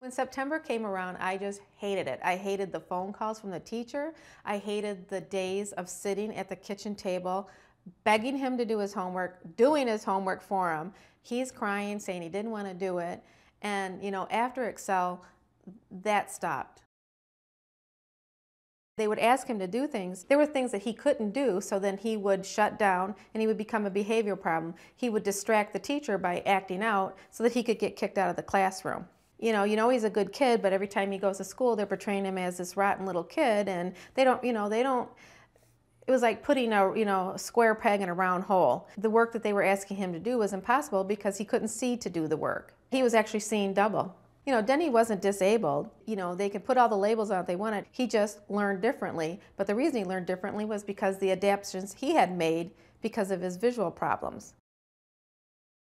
When September came around, I just hated it. I hated the phone calls from the teacher. I hated the days of sitting at the kitchen table, begging him to do his homework, doing his homework for him. He's crying, saying he didn't want to do it. And, after Excel, that stopped. They would ask him to do things. There were things that he couldn't do, so then he would shut down and he would become a behavioral problem. He would distract the teacher by acting out so that he could get kicked out of the classroom. He's a good kid, but every time he goes to school, they're portraying him as this rotten little kid, and they don't, it was like putting a square peg in a round hole. The work that they were asking him to do was impossible because he couldn't see to do the work. He was actually seeing double. Denny wasn't disabled. They could put all the labels on if they wanted. He just learned differently. But the reason he learned differently was because the adaptations he had made because of his visual problems.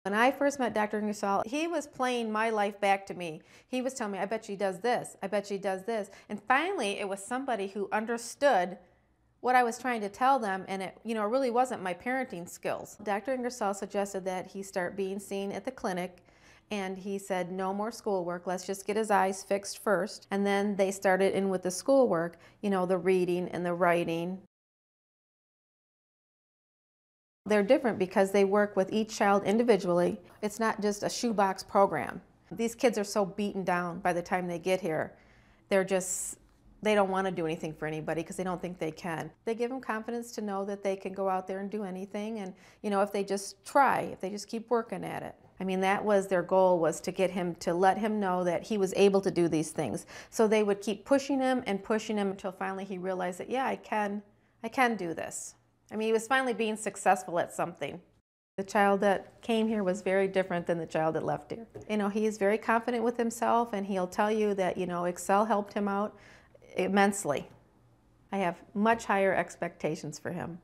When I first met Dr. Ingersoll, he was playing my life back to me. He was telling me, I bet she does this, I bet she does this. And finally, it was somebody who understood what I was trying to tell them, and it really wasn't my parenting skills. Dr. Ingersoll suggested that he start being seen at the clinic, and he said, no more schoolwork, let's just get his eyes fixed first. And then they started in with the schoolwork, the reading and the writing. They're different because they work with each child individually. It's not just a shoebox program. These kids are so beaten down by the time they get here. They don't want to do anything for anybody because they don't think they can. They give them confidence to know that they can go out there and do anything, and if they just try, if they just keep working at it. That was their goal, was to let him know that he was able to do these things. So they would keep pushing him until finally he realized that, yeah, I can do this. He was finally being successful at something. The child that came here was very different than the child that left here. He is very confident with himself, and he'll tell you that, Excel helped him out immensely. I have much higher expectations for him.